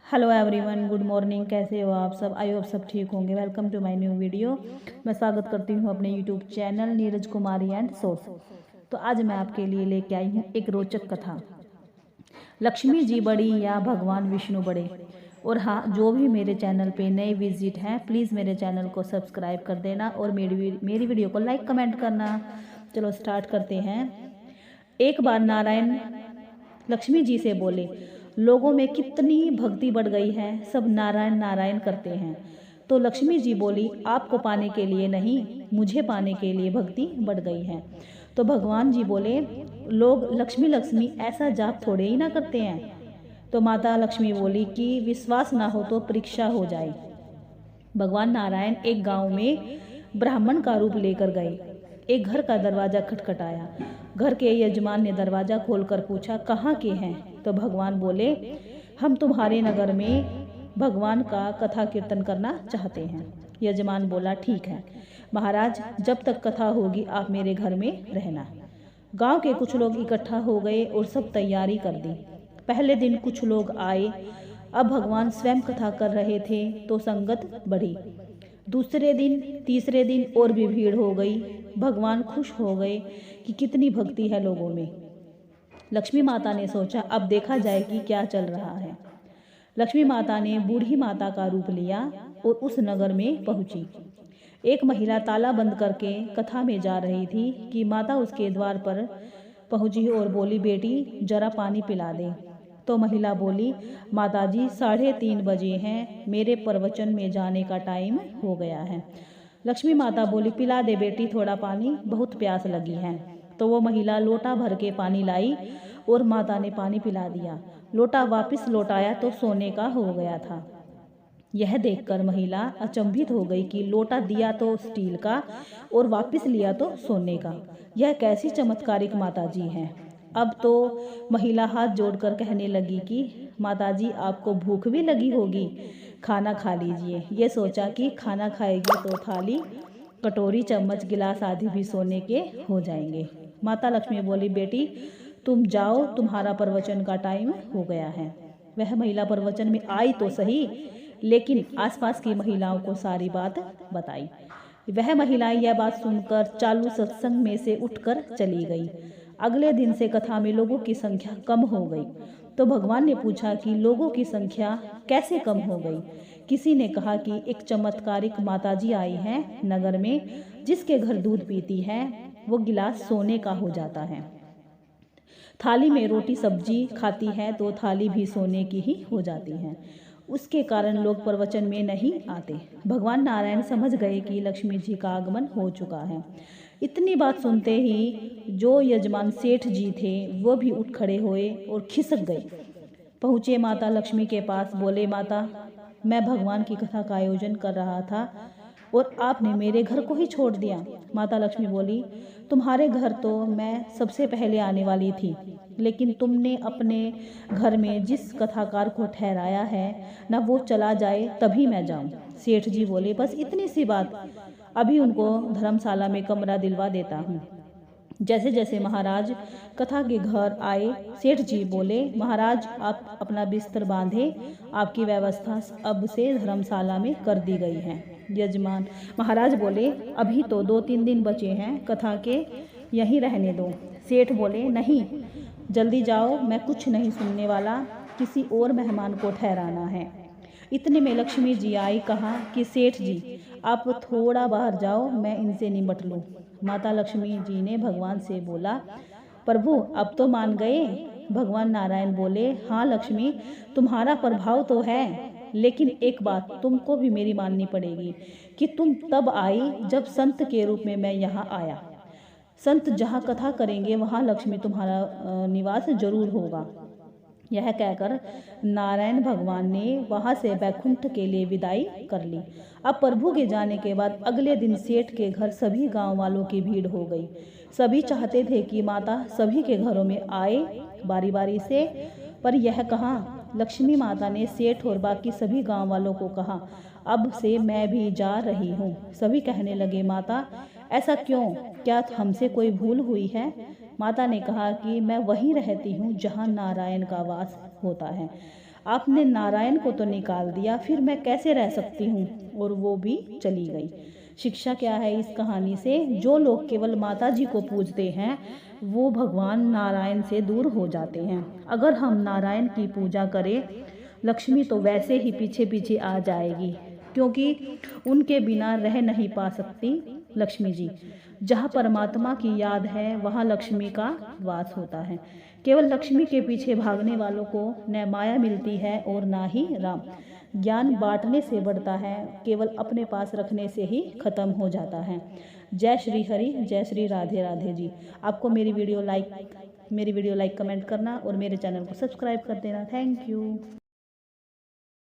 Hello everyone, good morning. कैसे हो आप सब? आई होप सब ठीक होंगे। Welcome to my new video. मैं स्वागत करती हूँ अपने YouTube channel Neeraj Kumari and source. तो आज मैं आपके लिए लेके आई हूँ एक रोचक कथा, लक्ष्मी जी बड़ी या भगवान विष्णु बड़े। और हाँ, जो भी मेरे चैनल पे नए विजिट हैं प्लीज़ मेरे चैनल को सब्सक्राइब कर देना और मेरी वीडियो को लाइक कमेंट करना। चलो स्टार्ट करते हैं। एक बार नारायण लक्ष्मी जी से बोले, लोगों में कितनी भक्ति बढ़ गई है, सब नारायण नारायण करते हैं। तो लक्ष्मी जी बोली, आपको पाने के लिए नहीं, मुझे पाने के लिए भक्ति बढ़ गई है। तो भगवान जी बोले, लोग लक्ष्मी लक्ष्मी ऐसा जाप थोड़े ही ना करते हैं। तो माता लक्ष्मी बोली कि विश्वास ना हो तो परीक्षा हो जाए। भगवान नारायण एक गांव में ब्राह्मण का रूप लेकर गए। एक घर का दरवाजा खटखटाया। घर के यजमान ने दरवाजा खोलकर पूछा, कहाँ के हैं? तो भगवान बोले, हम तुम्हारे नगर में भगवान का कथा कीर्तन करना चाहते हैं। यजमान बोला, ठीक है महाराज, जब तक कथा होगी आप मेरे घर में रहना। गांव के कुछ लोग इकट्ठा हो गए और सब तैयारी कर दी। पहले दिन कुछ लोग आए। अब भगवान स्वयं कथा कर रहे थे तो संगत बढ़ी। दूसरे दिन, तीसरे दिन और भी भीड़ हो गई। भगवान खुश हो गए कि कितनी भक्ति है लोगों में। लक्ष्मी माता ने सोचा, अब देखा जाए कि क्या चल रहा है। लक्ष्मी माता ने बूढ़ी माता का रूप लिया और उस नगर में पहुंची। एक महिला ताला बंद करके कथा में जा रही थी कि माता उसके द्वार पर पहुंची और बोली, बेटी जरा पानी पिला दे। तो महिला बोली, माताजी 3:30 बजे हैं, मेरे प्रवचन में जाने का टाइम हो गया है। लक्ष्मी माता बोली, पिला दे बेटी थोड़ा पानी, बहुत प्यास लगी है। तो वो महिला लोटा भर के पानी लाई और माता ने पानी पिला दिया। लोटा वापस लौटाया तो सोने का हो गया था। यह देखकर महिला अचंभित हो गई कि लोटा दिया तो स्टील का और वापस लिया तो सोने का। यह कैसी चमत्कारिक माताजी हैं। अब तो महिला हाथ जोड़कर कहने लगी कि माताजी आपको भूख भी लगी होगी, खाना खा लीजिए। ये सोचा कि खाना खाएगी तो थाली, कटोरी, चम्मच, गिलास आदि भी सोने के हो जाएंगे। माता लक्ष्मी बोली, बेटी तुम जाओ, तुम्हारा प्रवचन का टाइम हो गया है। वह महिला प्रवचन में आई तो सही, लेकिन आसपास की महिलाओं को सारी बात बताई। वह महिलाएं यह बात सुनकर चालू सत्संग में से उठकर चली गई। अगले दिन से कथा में लोगों की संख्या कम हो गई। तो भगवान ने पूछा कि लोगों की संख्या कैसे कम हो गई? किसी ने कहा कि एक चमत्कारिक माताजी आई है नगर में, जिसके घर दूध पीती है वो गिलास सोने का हो जाता है। थाली में रोटी सब्जी खाती है तो थाली भी सोने की ही हो जाती है। उसके कारण लोग प्रवचन में नहीं आते। भगवान नारायण समझ गए कि लक्ष्मी जी का आगमन हो चुका है। इतनी बात सुनते ही जो यजमान सेठ जी थे वो भी उठ खड़े हुए और खिसक गए। पहुँचे माता लक्ष्मी के पास, बोले, माता मैं भगवान की कथा का आयोजन कर रहा था और आपने मेरे घर को ही छोड़ दिया। माता लक्ष्मी बोली, तुम्हारे घर तो मैं सबसे पहले आने वाली थी, लेकिन तुमने अपने घर में जिस कथाकार को ठहराया है ना वो चला जाए तभी मैं जाऊं। सेठ जी बोले, बस इतनी सी बात, अभी उनको धर्मशाला में कमरा दिलवा देता हूँ। जैसे जैसे महाराज कथा के घर आए, सेठ जी बोले, महाराज आप अपना बिस्तर बांधे, आपकी व्यवस्था अब से धर्मशाला में कर दी गई है। यजमान महाराज बोले, अभी तो 2-3 दिन बचे हैं कथा के, यहीं रहने दो। सेठ बोले, नहीं जल्दी जाओ, मैं कुछ नहीं सुनने वाला, किसी और मेहमान को ठहराना है। इतने में लक्ष्मी जी आई। कहा कि सेठ जी आप थोड़ा बाहर जाओ, मैं इनसे निपट लूँ। माता लक्ष्मी जी ने भगवान से बोला, प्रभु अब तो मान गए? भगवान नारायण बोले, हाँ लक्ष्मी, तुम्हारा प्रभाव तो है, लेकिन एक बात तुमको भी मेरी माननी पड़ेगी कि तुम तब आई जब संत के रूप में मैं यहाँ आया। संत जहाँ कथा करेंगे वहाँ लक्ष्मी तुम्हारा निवास जरूर होगा। यह कहकर नारायण भगवान ने वहां से बैकुंठ के लिए विदाई कर ली। अब प्रभु के जाने के बाद अगले दिन सेठ के घर सभी गांव वालों की भीड़ हो गई। सभी चाहते थे कि माता सभी के घरों में आए बारी बारी से, पर यह कहाँ। लक्ष्मी माता ने सेठ और बाकी सभी गांव वालों को कहा, अब से मैं भी जा रही हूँ। सभी कहने लगे, माता ऐसा क्यों, क्या हमसे कोई भूल हुई है? माता ने कहा कि मैं वहीं रहती हूँ जहाँ नारायण का वास होता है। आपने नारायण को तो निकाल दिया, फिर मैं कैसे रह सकती हूँ। और वो भी चली गई। शिक्षा क्या है इस कहानी से? जो लोग केवल माता जी को पूजते हैं वो भगवान नारायण से दूर हो जाते हैं। अगर हम नारायण की पूजा करें, लक्ष्मी तो वैसे ही पीछे पीछे आ जाएगी, क्योंकि उनके बिना रह नहीं पा सकती लक्ष्मी जी। जहाँ परमात्मा की याद है वहाँ लक्ष्मी का वास होता है। केवल लक्ष्मी के पीछे भागने वालों को न माया मिलती है और ना ही राम। ज्ञान बांटने से बढ़ता है, केवल अपने पास रखने से ही खत्म हो जाता है। जय श्री हरि, जय श्री राधे राधे जी। आपको मेरी वीडियो लाइक कमेंट करना और मेरे चैनल को सब्सक्राइब कर देना। Thank you.